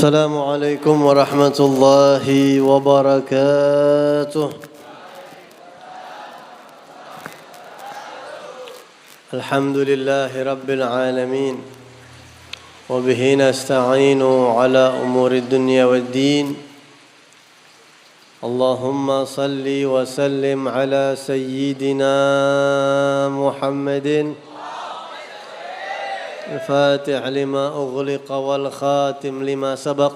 السلام عليكم ورحمة الله وبركاته. الحمد لله رب العالمين وبه نستعين على أمور الدنيا والدين. اللهم صل وسلم على سيدنا محمد الفاتح لما أغلق والخاتم لما سبق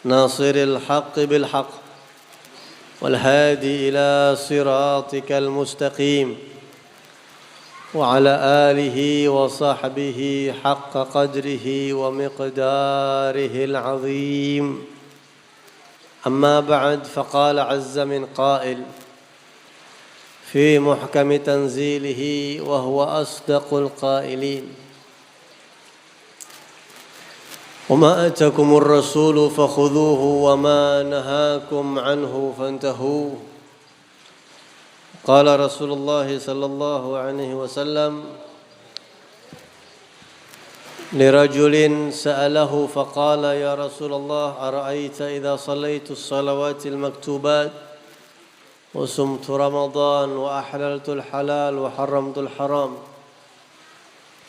ناصر الحق بالحق والهادي إلى صراطك المستقيم وعلى آله وصحبه حق قدره ومقداره العظيم. أما بعد، فقال عز من قائل في محكم تنزيله وهو أصدق القائلين: وما آتاكم الرسول فخذوه وما نهاكم عنه فانتهوا. قال رسول الله صلى الله عليه وسلم لرجل سأله فقال: يا رسول الله، أرأيت إذا صليت الصلوات المكتوبات وصمت رمضان وأحللت الحلال وحرمت الحرام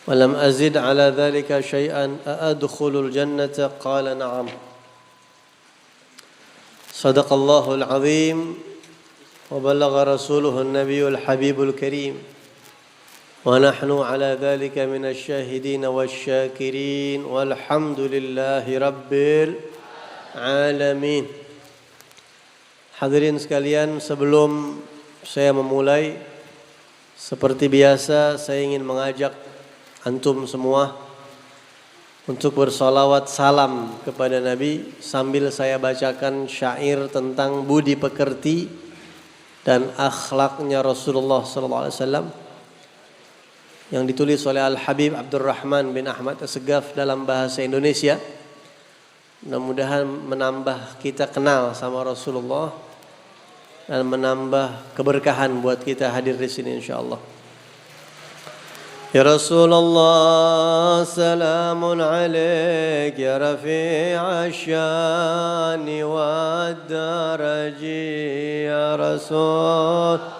ولم أزد على ذلك شيئا أأدخل الجنة؟ قال: نعم. صدق الله العظيم وبلغ رسوله النبي الحبيب الكريم ونحن على ذلك من الشاهدين والشاكرين والحمد لله رب العالمين. Hadirin sekalian, sebelum saya memulai, seperti biasa saya ingin mengajak antum semua untuk bersolawat salam kepada Nabi sambil saya bacakan syair tentang budi pekerti dan akhlaknya Rasulullah SAW yang ditulis oleh Al-Habib Abdurrahman bin Ahmad Assegaf dalam bahasa Indonesia. Mudah-mudahan menambah kita kenal sama Rasulullah dan menambah keberkahan buat kita hadir di sini insyaallah. Ya Rasulullah, salamun alaik ya rafi'ash syani wad daraji ya Rasul.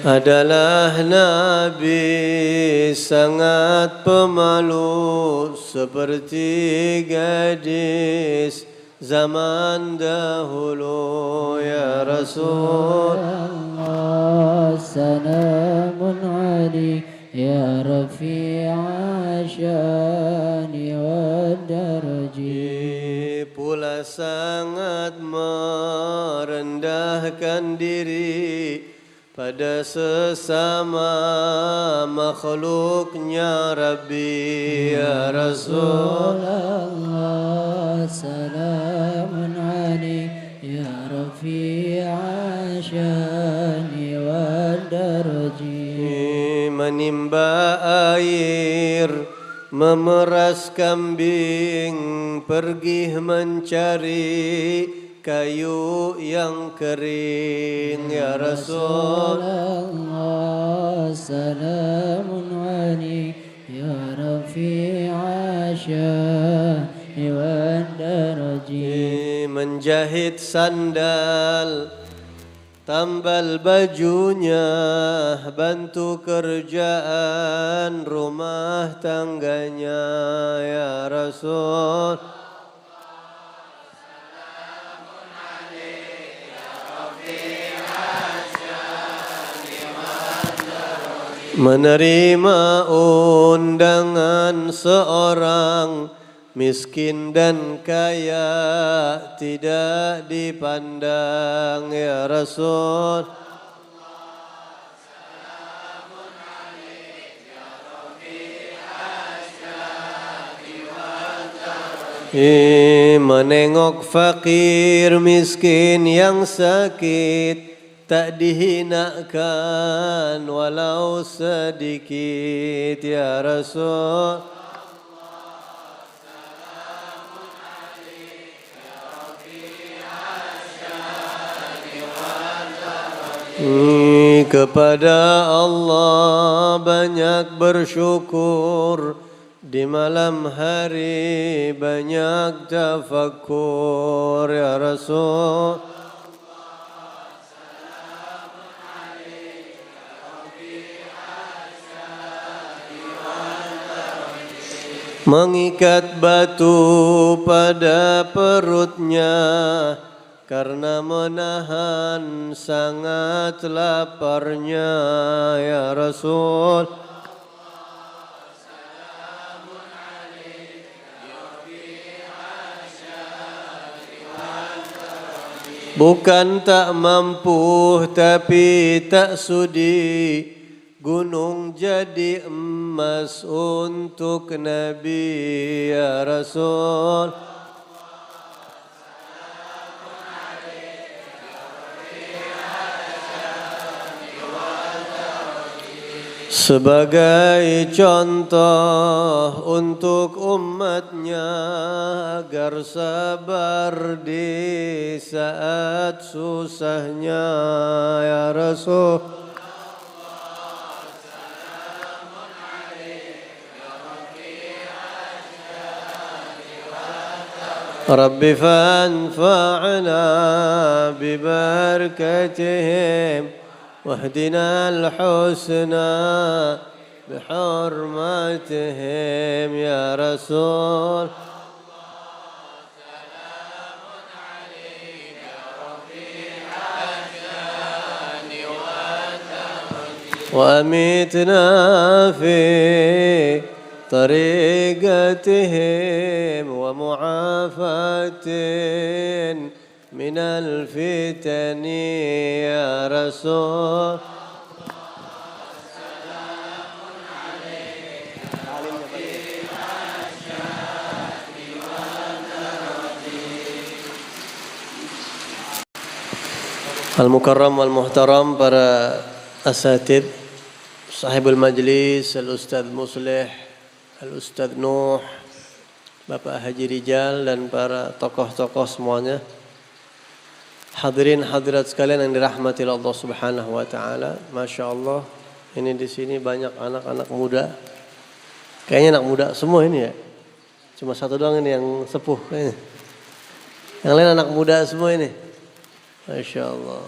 Adalah Nabi sangat pemalu seperti gadis zaman dahulu ya Rasul. Salamun alaik ya rafi'a syani wa daraji. Pula sangat merendahkan diri pada sesama makhluknya Rabbi ya Rasulullah. Salamun alaik ya rafi'a syani wa daraji. Menimba air, memeras kambing, pergi mencari kayu yang kering ya Rasul. Salamun alaik ya rafi'a syani wa daraji. Menjahit sandal, tambal bajunya, bantu kerjaan rumah tangganya ya Rasul. Menerima undangan seorang miskin dan kaya tidak dipandang ya Rasul. Menengok fakir miskin yang sakit, tak dihinakan walau sedikit ya Rasul. Kami kepada Allah banyak bersyukur, di malam hari banyak tafakkur ya Rasul. Mengikat batu pada perutnya karena menahan sangat laparnya ya Rasul. Bukan tak mampu tapi tak sudi, gunung jadi emas untuk Nabi ya Rasul. Sebagai contoh untuk umatnya agar sabar di saat susahnya ya Rasul. Rabbi fanfa'na bibarakatihim واهدنا الحسنى بحرمتهم يا رسول. وأميتنا في طريقتهم ومعافاة من الفتن يا رسول. Al-Mukarram wal-Muhtaram, para asatid, sahibul majlis, Al-Ustadz Muslih, Al-Ustadz Nuh, Bapak Haji Rijal, dan para tokoh-tokoh semuanya. Hadirin hadirat sekalian yang dirahmati Allah Subhanahu wa taala. Masya Allah, ini di sini banyak anak-anak muda. Kayaknya anak muda semua ini ya. Cuma satu doang ini yang sepuh kayaknya. Yang lain anak muda semua ini. Masya Allah.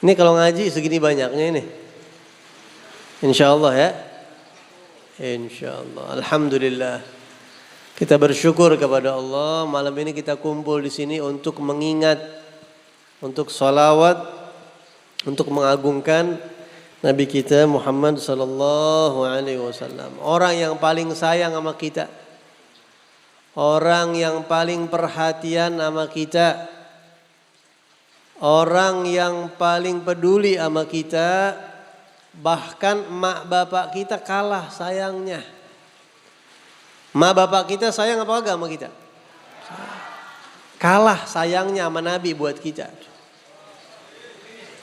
Ini kalau ngaji segini banyaknya ini. Insya Allah ya. Insya Allah. Alhamdulillah. Kita bersyukur kepada Allah, malam ini kita kumpul di sini untuk mengingat, untuk sholawat, untuk mengagungkan Nabi kita Muhammad sallallahu alaihi wasallam. Orang yang paling sayang sama kita. Orang yang paling perhatian sama kita. Orang yang paling peduli sama kita. Bahkan emak bapak kita kalah sayangnya. Ma bapak kita sayang apa enggak sama kita? Kalah sayangnya sama Nabi buat kita.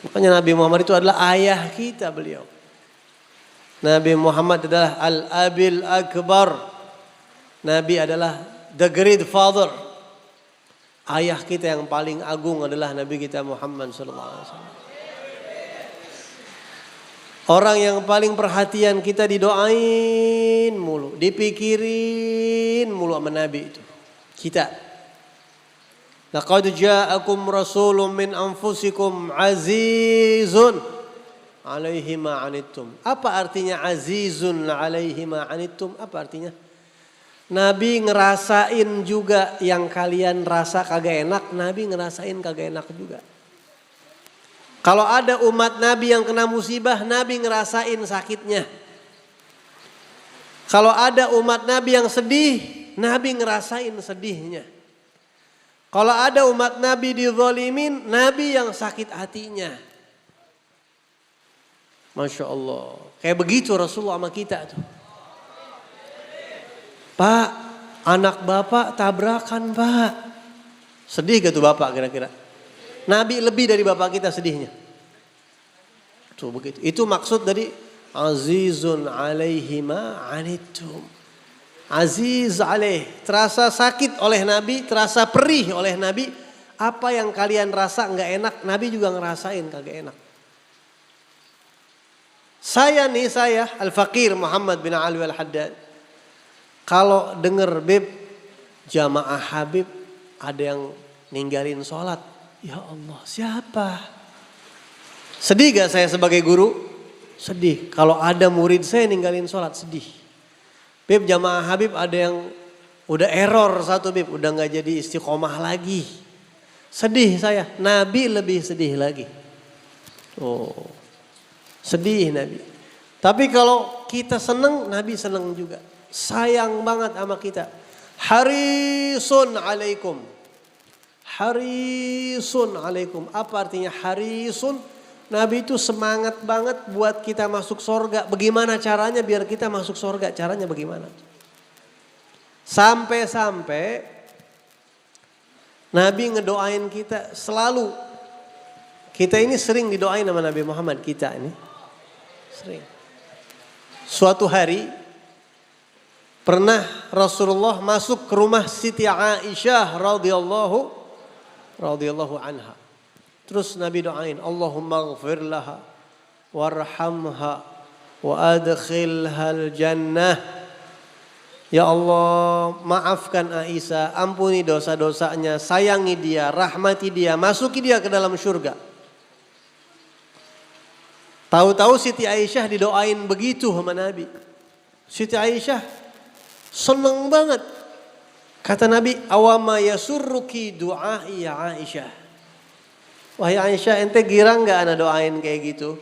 Makanya Nabi Muhammad itu adalah ayah kita beliau. Nabi Muhammad adalah Al-Abil Akbar. Nabi adalah the great father. Ayah kita yang paling agung adalah Nabi kita Muhammad sallallahu alaihi wasallam. Orang yang paling perhatian kita didoain mulu, dipikirin mulu sama Nabi itu. Kita. Laqad ja'akum rasulun min anfusikum azizun alaihi ma anittum. Apa artinya azizun alaihi ma anittum? Apa artinya? Nabi ngerasain juga yang kalian rasa kagak enak, Nabi ngerasain kagak enak juga. Kalau ada umat Nabi yang kena musibah, Nabi ngerasain sakitnya. Kalau ada umat Nabi yang sedih, Nabi ngerasain sedihnya. Kalau ada umat Nabi dizalimin, Nabi yang sakit hatinya. Masya Allah. Kayak begitu Rasulullah sama kita tuh. Pak, anak bapak tabrakan pak. Sedih gak tuh bapak kira-kira? Nabi lebih dari bapak kita sedihnya. Tuh begitu. Itu maksud dari azizun alaihi ma anittum. Aziz alaih. Terasa sakit oleh Nabi, terasa perih oleh Nabi. Apa yang kalian rasa enggak enak, Nabi juga ngerasain kagak enak. Saya Al-Faqir Muhammad bin Alwi Al-Haddad. Kalau denger Bib, jamaah Habib ada yang ninggalin sholat. Ya Allah, siapa? Sedih gak saya sebagai guru? Sedih. Kalau ada murid saya ninggalin sholat, sedih. Bib, jamaah Habib ada yang udah error satu Bib, udah gak jadi istiqomah lagi. Sedih saya, Nabi lebih sedih lagi. Oh, sedih Nabi. Tapi kalau kita seneng, Nabi seneng juga. Sayang banget sama kita. Harisun alaikum. Harisun alaikum. Apa artinya harisun? Nabi itu semangat banget buat kita masuk surga. Bagaimana caranya biar kita masuk surga? Caranya bagaimana? Sampai-sampai Nabi ngedoain kita selalu. Kita ini sering didoain sama Nabi Muhammad, kita ini. Sering. Suatu hari pernah Rasulullah masuk ke rumah Siti Aisyah radhiyallahu anha. Terus Nabi doain, Allahumma ighfir laha warhamha wa adkhilhal jannah. Ya Allah, maafkan Aisyah, ampuni dosa-dosanya, sayangi dia, rahmati dia, masuki dia ke dalam surga. Tahu-tahu Siti Aisyah didoain begitu sama Nabi. Siti Aisyah senang banget. Kata Nabi, awama yasurruki du'ai ya Aisyah. Wahai Aisyah, ente girang gak ana doain kayak gitu?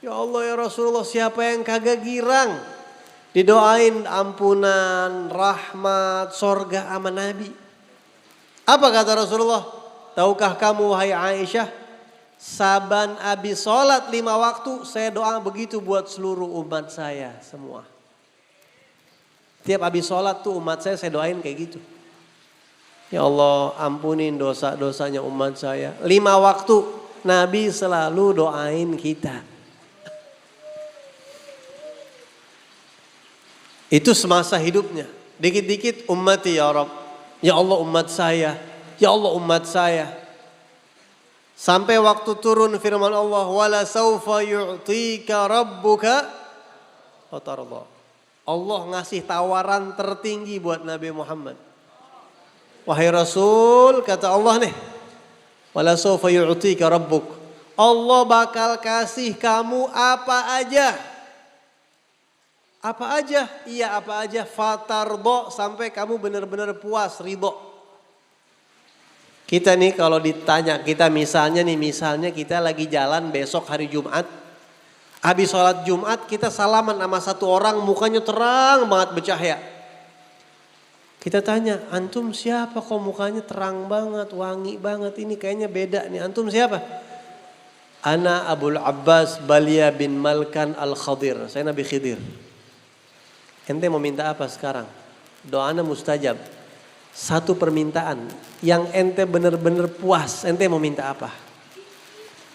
Ya Allah ya Rasulullah, siapa yang kagak girang? Didoain ampunan, rahmat, sorga sama Nabi. Apa kata Rasulullah? Tahukah kamu wahai Aisyah? Saban abis sholat 5 waktu, saya doa begitu buat seluruh umat saya semua. Tiap abis sholat tuh umat saya doain kayak gitu. Ya Allah, ampunin dosa-dosanya umat saya. 5 waktu Nabi selalu doain kita. Itu semasa hidupnya. Dikit-dikit ummati ya Rabb. Ya Allah umat saya. Ya Allah umat saya. Sampai waktu turun firman Allah. Wala sawfa yu'tika rabbuka fatarda. Allah ngasih tawaran tertinggi buat Nabi Muhammad. Wahai Rasul, kata Allah nih, wala sawfa yu'tika rabbuk. Allah bakal kasih kamu apa aja. Apa aja? Iya apa aja. Fatardo, sampai kamu benar-benar puas, ridho. Kita nih kalau ditanya, kita misalnya kita lagi jalan besok hari Jumat. Habis sholat Jumat kita salaman sama satu orang, mukanya terang banget bercahaya. Kita tanya, antum siapa kok mukanya terang banget, wangi banget, ini kayaknya beda nih. Antum siapa? Ana Abul Abbas Balia bin Malkan Al-Khadir. Saya Nabi Khidir. Ente mau minta apa sekarang? Doanya mustajab. Satu permintaan yang ente bener-bener puas. Ente mau minta apa?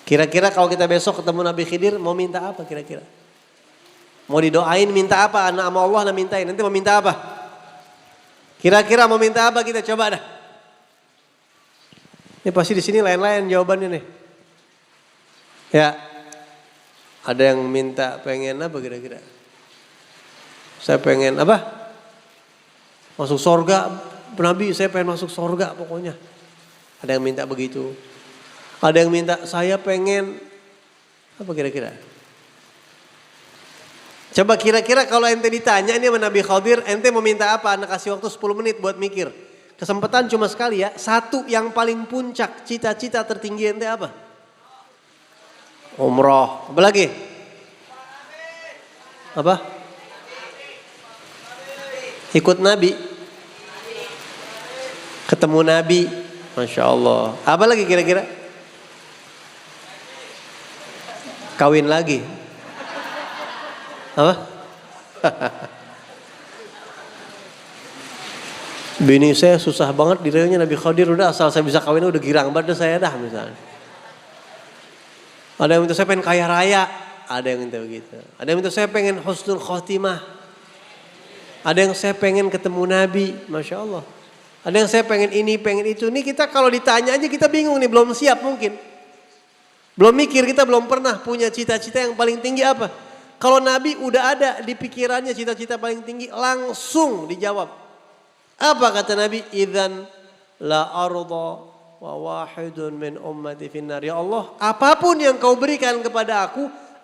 Kira-kira kalau kita besok ketemu Nabi Khidir mau minta apa kira-kira? Mau didoain minta apa? Anak sama Allah mintain. Ente mau minta apa? Kira-kira mau minta apa kita coba dah. Ini pasti di sini lain-lain jawabannya nih. Ya. Ada yang minta pengen apa kira-kira? Saya pengen apa? Masuk surga. Nabi saya pengen masuk surga pokoknya. Ada yang minta begitu. Ada yang minta saya pengen apa kira-kira? Coba kira-kira kalau ente ditanya ini sama Nabi Khadir, ente mau minta apa? Anda kasih waktu 10 menit buat mikir. Kesempatan cuma sekali ya. Satu yang paling puncak, cita-cita tertinggi ente apa? Umroh. Apa lagi? Apa? Ikut Nabi. Ketemu Nabi. Masya Allah. Apa lagi kira-kira? Kawin lagi. Apa? Bini saya susah banget dirinya Nabi Khadir, udah asal saya bisa kawin udah girang banget saya dah misalnya. Ada yang minta saya pengen kaya raya, ada yang minta begitu. Ada yang minta saya pengen husnul khotimah. Ada yang saya pengen ketemu Nabi, Masya Allah. Ada yang saya pengen ini, pengen itu. Ini kita kalau ditanya aja kita bingung nih, belum siap mungkin. Belum mikir, kita belum pernah punya cita-cita yang paling tinggi apa? Kalau Nabi udah ada di pikirannya cita-cita paling tinggi, langsung dijawab. Apa kata Nabi? Idzan la arda wa wahidun min ummati finnar. Ya Allah, apapun yang kau berikan kepada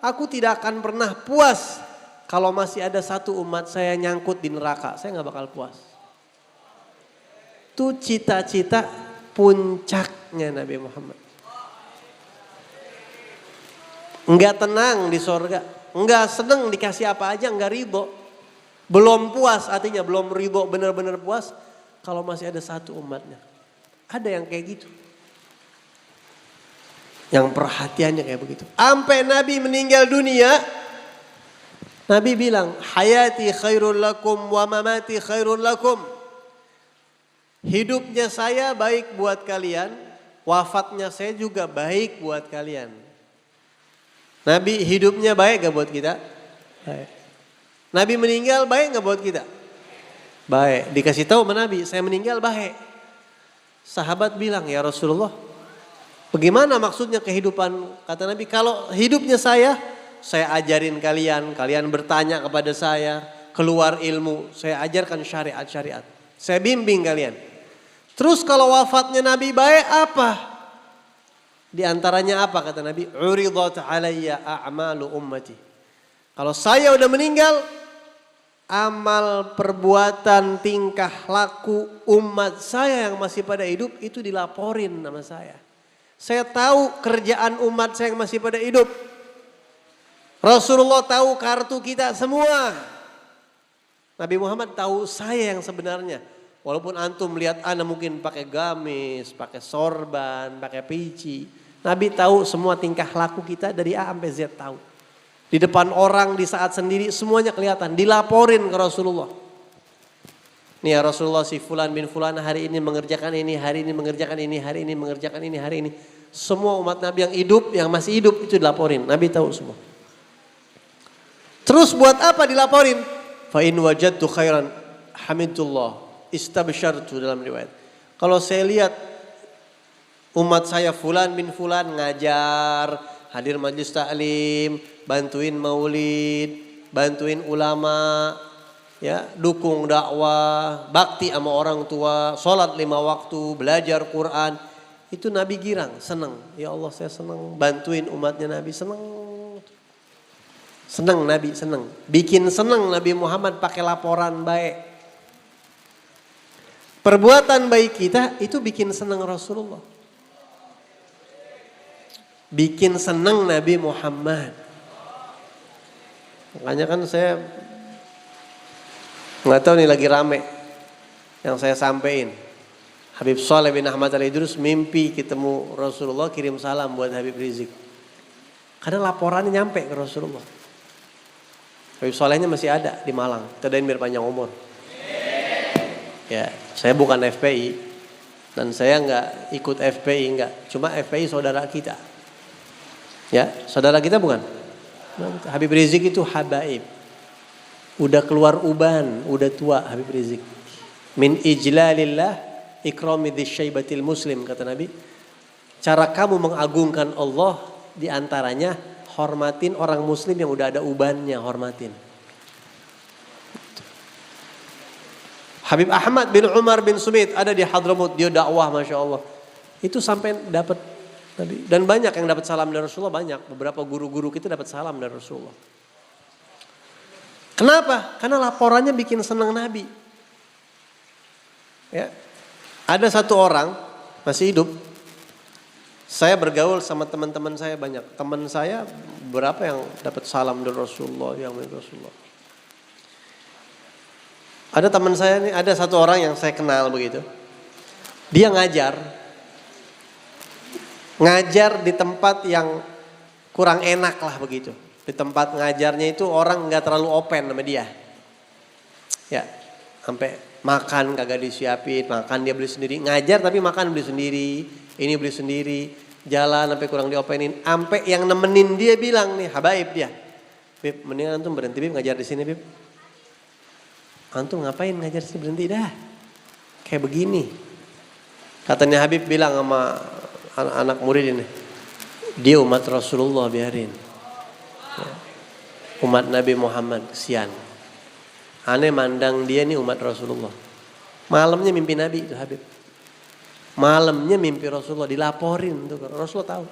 aku tidak akan pernah puas kalau masih ada satu umat saya nyangkut di neraka. Saya gak bakal puas. Itu cita-cita puncaknya Nabi Muhammad. Enggak tenang di sorga. Enggak seneng dikasih apa aja, enggak ridho. Belum puas, artinya belum ridho benar-benar puas kalau masih ada satu umatnya. Ada yang kayak gitu. Yang perhatiannya kayak begitu. Sampai Nabi meninggal dunia, Nabi bilang, hayati khairul lakum wa mamati khairul lakum. Hidupnya saya baik buat kalian, wafatnya saya juga baik buat kalian. Nabi hidupnya baik gak buat kita? Baik. Nabi meninggal baik gak buat kita? Baik. Dikasih tahu sama Nabi, saya meninggal baik. Sahabat bilang, ya Rasulullah, bagaimana maksudnya kehidupan? Kata Nabi, kalau hidupnya saya ajarin kalian, kalian bertanya kepada saya, keluar ilmu, saya ajarkan syariat-syariat. Saya bimbing kalian. Terus kalau wafatnya Nabi baik apa? Di antaranya apa kata Nabi? Uridat alayya a'malu ummati. Kalau saya udah meninggal, amal perbuatan tingkah laku umat saya yang masih pada hidup itu dilaporin sama saya. Saya tahu kerjaan umat saya yang masih pada hidup. Rasulullah tahu kartu kita semua. Nabi Muhammad tahu saya yang sebenarnya. Walaupun antum lihat ana mungkin pakai gamis, pakai sorban, pakai peci. Nabi tahu semua tingkah laku kita dari A sampai Z tahu. Di depan orang, di saat sendiri semuanya kelihatan. Dilaporin ke Rasulullah. Nih ya Rasulullah si fulan bin fulan hari ini mengerjakan ini, hari ini mengerjakan ini, hari ini mengerjakan ini, hari ini. Semua umat Nabi yang hidup, yang masih hidup itu dilaporin. Nabi tahu semua. Terus buat apa dilaporin? Fa in wajadtu khairan hamidullah istabsyartu dalam riwayat. Kalau saya lihat umat saya fulan bin fulan ngajar, hadir majlis taklim, bantuin maulid, bantuin ulama, ya, dukung dakwah, bakti sama orang tua, sholat 5 waktu, belajar Quran. Itu Nabi girang, senang. Ya Allah saya senang bantuin umatnya Nabi, senang. Senang Nabi, senang. Bikin senang Nabi Muhammad pakai laporan baik. Perbuatan baik kita itu bikin senang Rasulullah. Bikin senang Nabi Muhammad. Makanya kan saya nggak tahu nih lagi rame yang saya sampein. Habib Saleh bin Ahmad Al-Idrus mimpi ketemu Rasulullah, kirim salam buat Habib Rizik. Kadang laporannya nyampe ke Rasulullah. Habib Salehnya masih ada di Malang. Kita doain biar panjang umur. Ya, saya bukan FPI dan saya nggak ikut FPI, nggak. Cuma FPI saudara kita. Ya, saudara kita bukan? Habib Rizik itu habaib. Udah keluar uban, udah tua Habib Rizik. Min ijlalillah ikrami dzisyaibatil muslim kata Nabi. Cara kamu mengagungkan Allah diantaranya hormatin orang muslim yang udah ada ubannya, hormatin. Habib Ahmad bin Umar bin Sumit ada di Hadramut, dia dakwah Masya Allah. Itu sampai dapat Nabi. Dan banyak yang dapat salam dari Rasulullah, banyak. Beberapa guru-guru kita dapat salam dari Rasulullah. Kenapa? Karena laporannya bikin senang Nabi. Ya. Ada satu orang masih hidup. Saya bergaul sama teman-teman saya banyak. Teman saya berapa yang dapat salam dari Rasulullah, yang dari Rasulullah. Ada teman saya nih, ada satu orang yang saya kenal begitu. Dia ngajar di tempat yang kurang enak lah begitu. Di tempat ngajarnya itu orang nggak terlalu open sama dia. Ya, sampai makan kagak disiapin, makan dia beli sendiri. Ngajar tapi makan beli sendiri, ini beli sendiri. Jalan sampai kurang diopenin. Sampai yang nemenin dia bilang nih, habaib dia. Bib, mendingan antum berhenti Bib ngajar di sini Bib. Antum ngapain ngajar sih, berhenti dah. Kayak begini. Katanya Habib bilang sama anak-anak murid ini. Dia umat Rasulullah biarin. Ya. umat Nabi Muhammad, kesian. Aneh mandang dia nih umat Rasulullah. Malamnya mimpi Nabi itu Habib. Malamnya mimpi Rasulullah, dilaporin tuh Rasulullah tahu.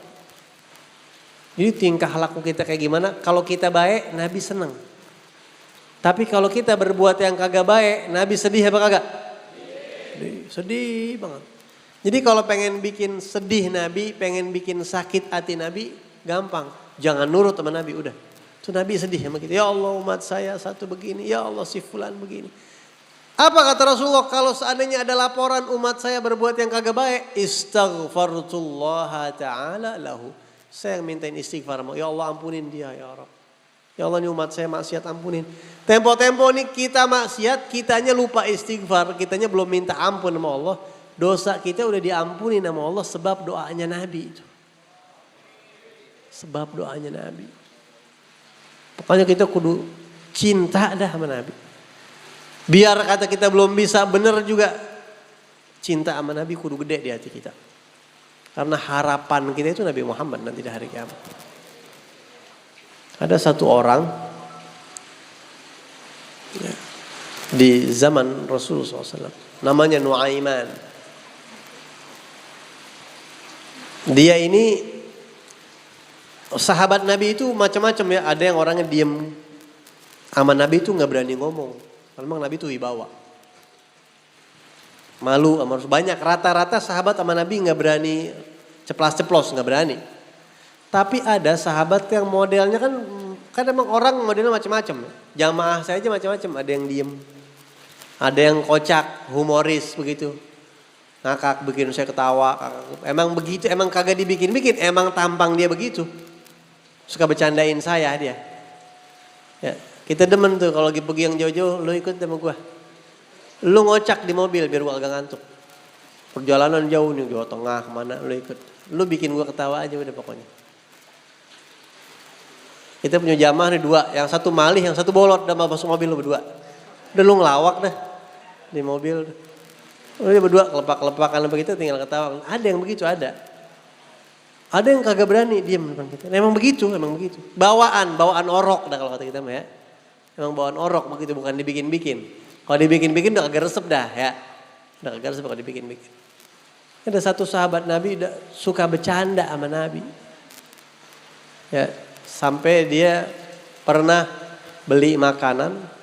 Jadi tingkah laku kita kayak gimana? Kalau kita baik, Nabi senang. Tapi kalau kita berbuat yang kagak baik, Nabi sedih apa kagak? Sedih banget. Jadi kalau pengen bikin sedih Nabi, pengen bikin sakit hati Nabi, gampang. Jangan nurut sama Nabi, udah. Itu Nabi sedih sama kita. Ya Allah, umat saya satu begini, ya Allah si fulan begini. Apa kata Rasulullah kalau seandainya ada laporan umat saya berbuat yang kagak baik? Istaghfarullah ta'ala lahu. Saya yang mintain istighfar. Ya Allah ampunin dia ya Rabb. Ya Allah ini umat saya maksiat ampunin. Tempo-tempo nih kita maksiat, kitanya lupa istighfar. Kitanya belum minta ampun sama Allah. Dosa kita udah diampuni sama Allah sebab doanya Nabi itu. Sebab doanya Nabi. Pokoknya kita kudu cinta dah sama Nabi. Biar kata kita belum bisa bener juga. Cinta sama Nabi kudu gede di hati kita. Karena harapan kita itu Nabi Muhammad nanti di hari kiamat. Ada satu orang di zaman Rasulullah SAW. Namanya Nuaiman. Dia ini sahabat Nabi itu macam-macam ya. Ada yang orangnya diem. Sama Nabi itu gak berani ngomong. Memang Nabi itu wibawa. Malu sama Rasul. Banyak rata-rata sahabat sama Nabi gak berani ceplas-ceplos, gak berani. Tapi ada sahabat yang modelnya kan emang orang modelnya macam-macam. Jamaah saya aja macam-macam. Ada yang diem. Ada yang kocak, humoris begitu. Ngakak bikin saya ketawa. Emang begitu, emang kagak dibikin-bikin. Emang tampang dia begitu. Suka bercandain saya dia. Ya, kita demen tuh kalau lagi pergi yang jauh-jauh, lu ikut sama gua. Lu ngocak di mobil biar gua agak ngantuk. Perjalanan jauh nih, Jawa Tengah kemana, lu ikut. Lu bikin gua ketawa aja udah pokoknya. Kita punya jamaah nih dua, yang satu malih, yang satu bolot, udah masuk mobil lu berdua. Udah lu ngelawak dah di mobil. Udah berdua kelepak-kelepakan begitu tinggal ketawa. Ada yang begitu, ada. Ada yang kagak berani diam depan kita. Emang begitu. Bawaan orok dah kalau kata kita mah ya. Emang bawaan orok begitu, bukan dibikin-bikin. Kalau dibikin-bikin udah kagak resep dah ya. Udah kagak resep kalau dibikin-bikin. Ada satu sahabat Nabi udah suka bercanda sama Nabi. Ya, sampai dia pernah beli makanan.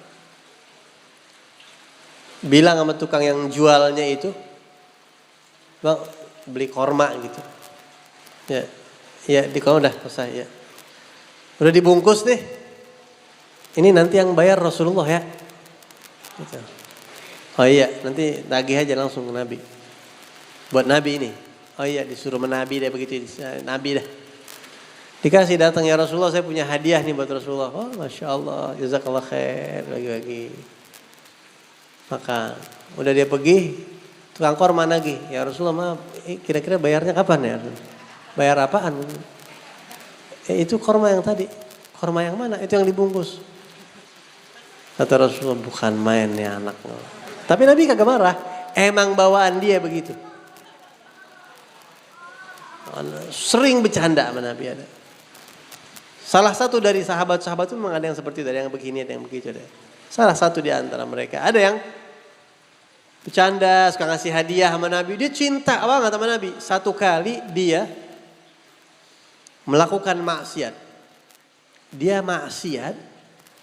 Bilang sama tukang yang jualnya itu, Bang, beli korma gitu. Ya di kalau udah selesai ya. Udah dibungkus nih. Ini nanti yang bayar Rasulullah ya. Gitu. Oh iya, nanti tagih aja langsung ke Nabi. Buat Nabi ini. Oh iya, disuruh menabi deh begitu. Nabi dah. Dikasih datang ya Rasulullah, saya punya hadiah nih buat Rasulullah. Oh Masya Allah, jazakallah khair, bagi-bagi. Maka udah dia pergi, tukang korma lagi. Ya Rasulullah, kira-kira bayarnya kapan ya? Bayar apaan? Itu korma yang tadi. Korma yang mana? Itu yang dibungkus. Kata Rasulullah, bukan main ya anak. Tapi Nabi kagak marah. Emang bawaan dia begitu. Sering bercanda sama Nabi ada. Salah satu dari sahabat-sahabat itu memang ada yang seperti itu. Ada yang begini, ada yang begitu. Ada. Salah satu di antara mereka. Ada yang bercanda, suka ngasih hadiah sama Nabi. Dia cinta banget sama Nabi. Satu kali dia melakukan maksiat. Dia maksiat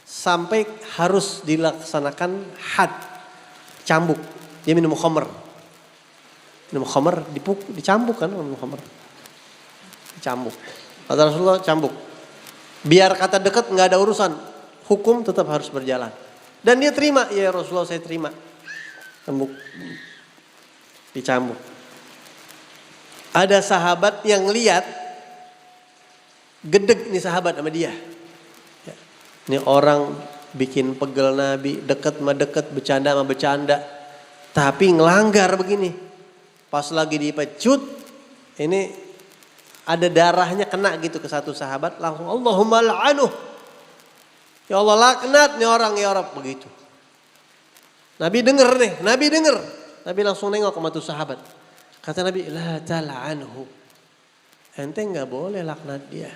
sampai harus dilaksanakan had. Cambuk. Dia minum khamr. Minum khamr, dicambuk kan minum khamr. Dicambuk. Kata Rasulullah, cambuk. Biar kata dekat gak ada urusan. Hukum tetap harus berjalan. Dan dia terima. Ya Rasulullah, saya terima. Cambuk. Dicambuk. Ada sahabat yang lihat. Gedeg nih sahabat sama dia. Ya. Ini orang bikin pegel Nabi. Deket sama deket. Bercanda sama bercanda. Tapi ngelanggar begini. Pas lagi dipecut. Ini ada darahnya kena gitu ke satu sahabat. Langsung Allahumma la'anuh. Ya Allah laknat nih orang ya Rabb. Begitu. Nabi denger nih. Nabi langsung nengok sama tuh sahabat. Kata Nabi, la tal'anhu. Ente gak boleh laknat dia.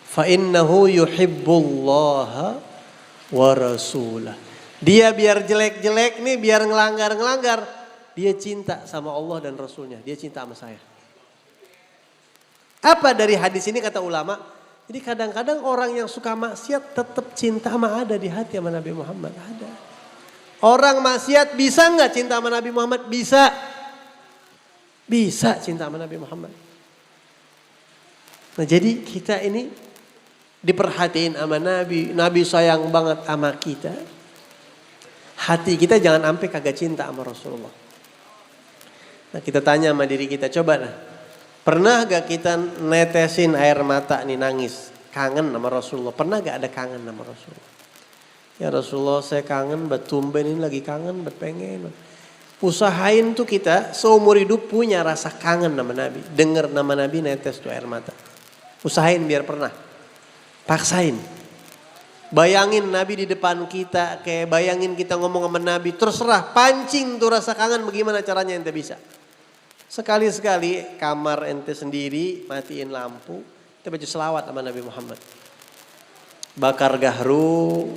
Fa innahu yuhibbullaha wa rasulah. Dia biar jelek-jelek nih, biar ngelanggar-ngelanggar, dia cinta sama Allah dan Rasulnya. Dia cinta sama saya. Apa dari hadis ini kata ulama? Jadi kadang-kadang orang yang suka maksiat tetap cinta sama ada di hati sama Nabi Muhammad. Ada. Orang maksiat bisa nggak cinta sama Nabi Muhammad? Bisa. Bisa cinta sama Nabi Muhammad. Nah jadi kita ini diperhatiin sama Nabi. Nabi sayang banget sama kita. Hati kita jangan sampai kagak cinta sama Rasulullah. Nah kita tanya sama diri kita, coba nah. Pernah gak kita netesin air mata nih nangis? Kangen sama Rasulullah. Pernah gak ada kangen sama Rasulullah? Ya Rasulullah saya kangen, tumben ini lagi kangen, pengen. Usahain tuh kita seumur hidup punya rasa kangen sama Nabi. Dengar nama Nabi netes tuh air mata. Usahain biar pernah. Paksain. Bayangin Nabi di depan kita, kayak bayangin kita ngomong sama Nabi. Terserah, pancing tuh rasa kangen bagaimana caranya ente bisa. Sekali-sekali kamar ente sendiri, matiin lampu, kita baca selawat sama Nabi Muhammad. Bakar gahru,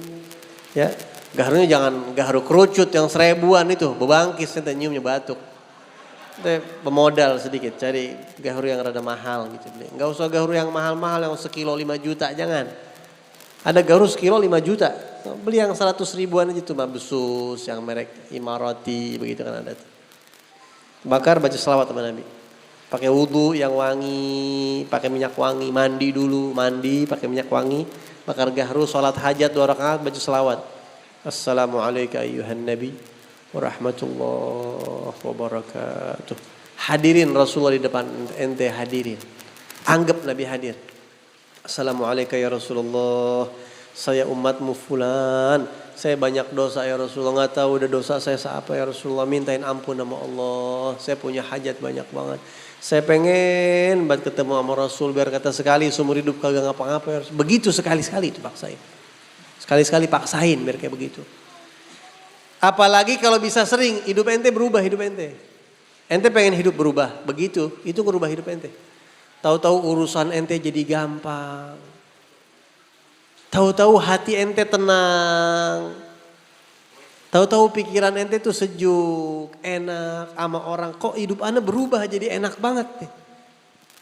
ya gahrunya jangan gahru kerucut yang 1000-an itu, bebangkis ente nyiumnya batuk. Ente pemodal sedikit, cari gahru yang rada mahal gitu. Enggak usah gahru yang mahal-mahal yang sekilo 5 juta, jangan. Ada gahru sekilo 5 juta, beli yang 100 ribuan aja tuh, Mabsus, yang merek Imarati, begitu kan ada tuh. Bakar baca selawat sama Nabi. Pakai wudu yang wangi, pakai minyak wangi, mandi dulu, mandi pakai minyak wangi, bakar gahru, sholat hajat 2 rakaat, baca selawat. Assalamualaikum ayyuhan nabi wa rahmatullah wa barakatuh. Hadirin Rasulullah di depan ente, hadirin. Anggap Nabi hadir. Assalamualaikum ya Rasulullah. Saya umatmu fulan. Saya banyak dosa ya Rasulullah, nggak tahu udah dosa saya apa ya Rasulullah, mintain ampun sama Allah. Saya punya hajat banyak banget. Saya pengen banget ketemu sama Rasul biar kata sekali seumur hidup kagak ngapa-ngapa ya Rasul. Begitu sekali-sekali itu paksain. Sekali-sekali paksain biar kayak begitu. Apalagi kalau bisa sering, hidup ente berubah hidup ente. Ente pengen hidup berubah, begitu, itu ngerubah hidup ente. Tahu-tahu urusan ente jadi gampang. Tahu-tahu hati ente tenang. Tahu-tahu pikiran ente tuh sejuk, enak sama orang. Kok hidup anda berubah jadi enak banget nih.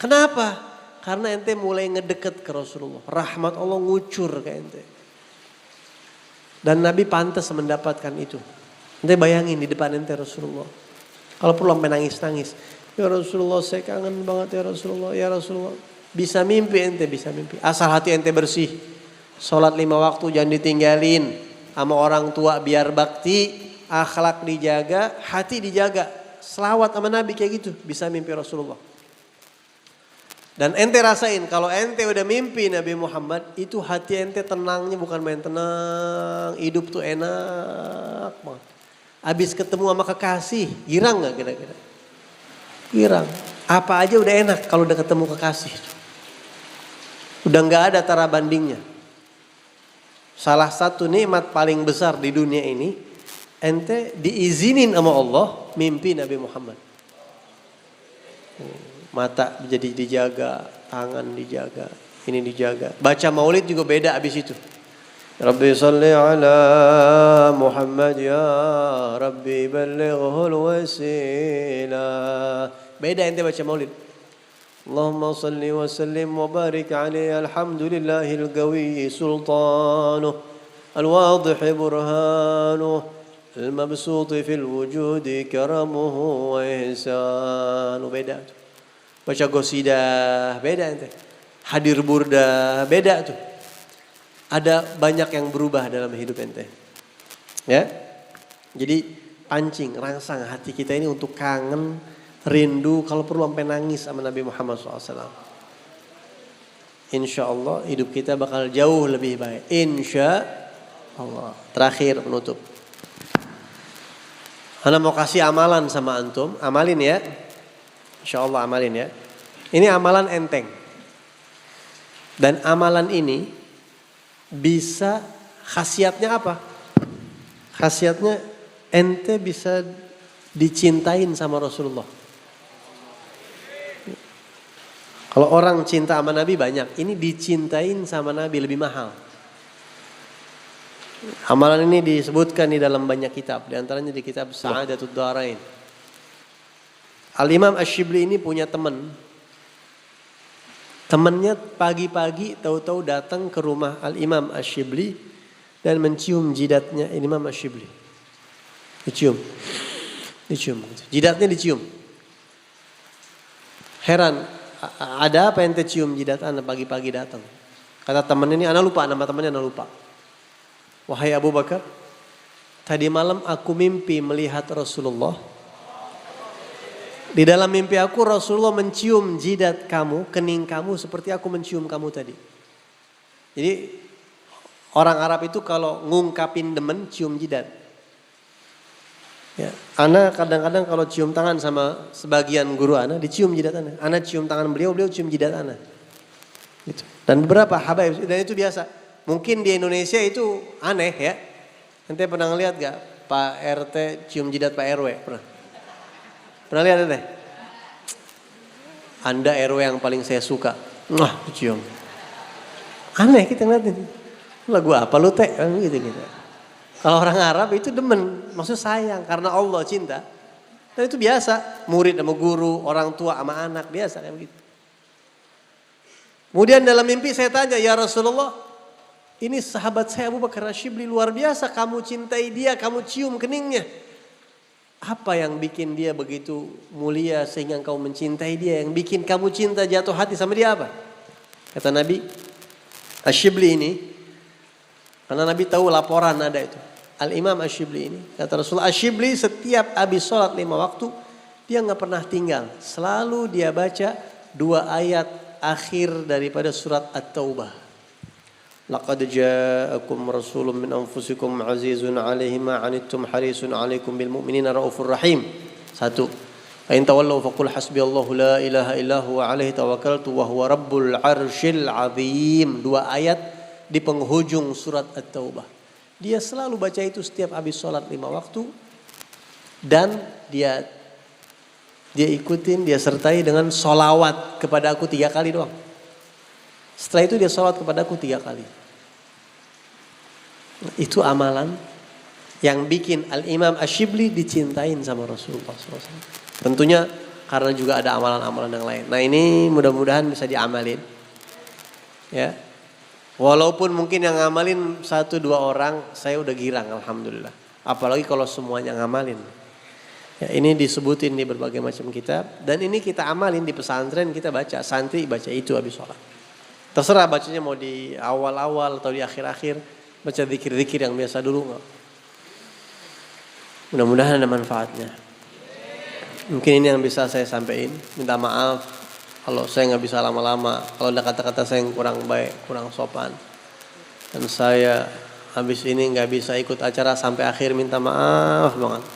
Kenapa? Karena ente mulai ngedeket ke Rasulullah. Rahmat Allah ngucur ke ente. Dan Nabi pantas mendapatkan itu. Ente bayangin di depan ente Rasulullah. Kalau perlu sampai nangis-nangis. Ya Rasulullah saya kangen banget ya Rasulullah. Ya Rasulullah. Bisa mimpi ente, bisa mimpi. Asal hati ente bersih. Sholat 5 waktu jangan ditinggalin. Sama orang tua biar bakti. Akhlak dijaga, hati dijaga. Selawat sama Nabi kayak gitu. Bisa mimpi Rasulullah. Dan ente rasain kalau ente udah mimpi Nabi Muhammad. Itu hati ente tenangnya bukan main tenang. Hidup tuh enak banget. Habis ketemu sama kekasih. Girang gak kira-kira? Girang. Apa aja udah enak kalau udah ketemu kekasih. Udah gak ada tara bandingnya. Salah satu nikmat paling besar di dunia ini, ente diizinin sama Allah mimpi Nabi Muhammad. Mata jadi dijaga, tangan dijaga, ini dijaga. Baca maulid juga beda abis itu. Rabbi salli ala Muhammad ya Rabbi ballighul wasilah. Beda ente baca maulid. Allahumma salli wa sallim wa barik alaihi alhamdulillahil qawi sultanuh al-wadih burhanuh al-mabsut fil wujudi karamuhu wa ihsanuh. Beda tuh. Baca qasidah beda ente. Hadir burda beda tuh. Ada banyak yang berubah dalam hidup ente. Ya. Jadi pancing, rangsang hati kita ini untuk kangen, rindu, kalau perlu sampai nangis sama Nabi Muhammad SAW. Insya Allah hidup kita bakal jauh lebih baik. Insya Allah. Terakhir penutup. Ana mau kasih amalan sama antum. Amalin ya. Insya Allah amalin ya. Ini amalan enteng. Dan amalan ini bisa khasiatnya apa? Khasiatnya ente bisa dicintain sama Rasulullah. Kalau Kalau orang cinta sama Nabi banyak, ini dicintain sama Nabi lebih mahal. Amalan ini disebutkan di dalam banyak kitab, di antaranya di kitab Sa'adatud Dharain. Al-Imam Asy-Syibli ini punya teman. Temannya pagi-pagi tahu-tahu datang ke rumah Al-Imam Asy-Syibli dan mencium jidatnya Imam Asy-Syibli. Dicium. Jidatnya dicium. Heran, ada apa yang cium jidat Anda pagi-pagi datang? Kata teman ini, Anda lupa, nama temannya Anda lupa. Wahai Abu Bakar, tadi malam aku mimpi melihat Rasulullah. Di dalam mimpi aku Rasulullah mencium jidat kamu, kening kamu seperti aku mencium kamu tadi. Jadi orang Arab itu kalau ngungkapin demen cium jidat. Ya, Ana kadang-kadang kalau cium tangan sama sebagian guru Ana dicium jidat Ana. Ana cium tangan beliau, beliau cium jidat Ana. Gitu. Dan beberapa habaib dan itu biasa. Mungkin di Indonesia itu aneh ya. Nanti pernah ngeliat gak Pak RT cium jidat Pak RW? Pernah lihat teh? Anda RW yang paling saya suka. Wah, cium. Aneh kita ngeliatin. Lagu apa lu teh? Gitu. Kalau orang Arab itu demen, maksud sayang karena Allah cinta. Dan itu biasa, murid sama guru, orang tua sama anak biasa kayak begitu. Kemudian dalam mimpi saya tanya, ya Rasulullah, ini sahabat saya Abu Bakar Asy-Syibli luar biasa, kamu cintai dia, kamu cium keningnya. Apa yang bikin dia begitu mulia sehingga engkau mencintai dia? Yang bikin kamu cinta jatuh hati sama dia apa? Kata Nabi, Asy-Syibli ini, karena Nabi tahu laporan ada itu. Al-Imam Asy-Syibli ini, kata Rasulullah, Asy-Syibli setiap habis sholat 5 waktu, dia gak pernah tinggal. Selalu dia baca 2 ayat akhir daripada surat At-Taubah. Laqad ja'akum rasulun min anfusikum azizun 'alaihi ma 'anittum harisun 'alaikum bil mu'minina raufur rahim. 1. Fa in tawallaw faqul hasbiyallahu la ilaha illa huwa 'alaihi tawakkaltu wa huwa rabbul 'arsyil 'azim. 2 ayat di penghujung surat At-Taubah. Dia selalu baca itu setiap habis sholat 5 waktu dan dia ikutin, dia sertai dengan sholawat kepada aku 3 kali doang. Setelah itu dia sholat kepada aku 3 kali. Itu amalan yang bikin Al-Imam Asy-Syibli dicintain sama Rasulullah SAW. Tentunya karena juga ada amalan-amalan yang lain. Nah ini mudah-mudahan bisa diamalin. Ya. Walaupun mungkin yang ngamalin 1-2 orang, saya udah girang alhamdulillah. Apalagi kalau semuanya ngamalin. Ya, ini disebutin di berbagai macam kitab. Dan ini kita amalin di pesantren, kita baca. Santri baca itu habis sholat. Terserah bacanya mau di awal-awal atau di akhir-akhir. Baca zikir-zikir yang biasa dulu enggak. Mudah-mudahan ada manfaatnya. Mungkin ini yang bisa saya sampaikan. Minta maaf kalau saya nggak bisa lama-lama. Kalau ada kata-kata saya yang kurang baik, kurang sopan. Dan saya habis ini nggak bisa ikut acara sampai akhir, minta maaf banget.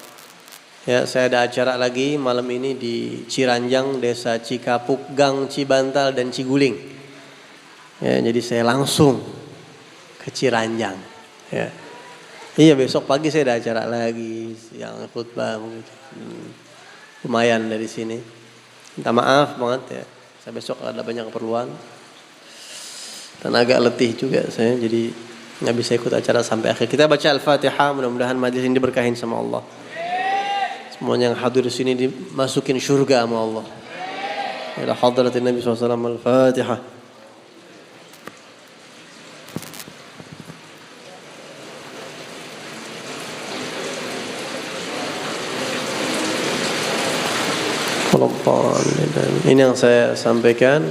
Ya, saya ada acara lagi malam ini di Ciranjang, Desa Cikapuk, Gang Cibantal dan Ciguling. Ya, jadi saya langsung ke Ciranjang. Ya. Iya, besok pagi saya ada acara lagi yang khutbah begitu. Lumayan dari sini. Minta maaf banget ya. Saya besok ada banyak keperluan. Dan agak letih juga saya, jadi nggak bisa ikut acara sampai akhir. Kita baca Al-Fatihah, mudah-mudahan majlis ini diberkahin sama Allah. Semuanya yang hadir di sini dimasukin surga sama Allah. Ila hadratin Nabi SAW. Al-Fatihah. Ini yang saya sampaikan.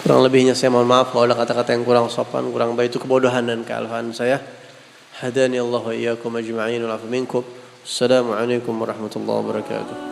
Kurang lebihnya saya mohon maaf kalau ada kata-kata yang kurang sopan, kurang baik, itu kebodohan dan kealfaan saya. Hadani Allah wa iyyakum ajma'in wa afu minkum. Assalamualaikum warahmatullahi wabarakatuh.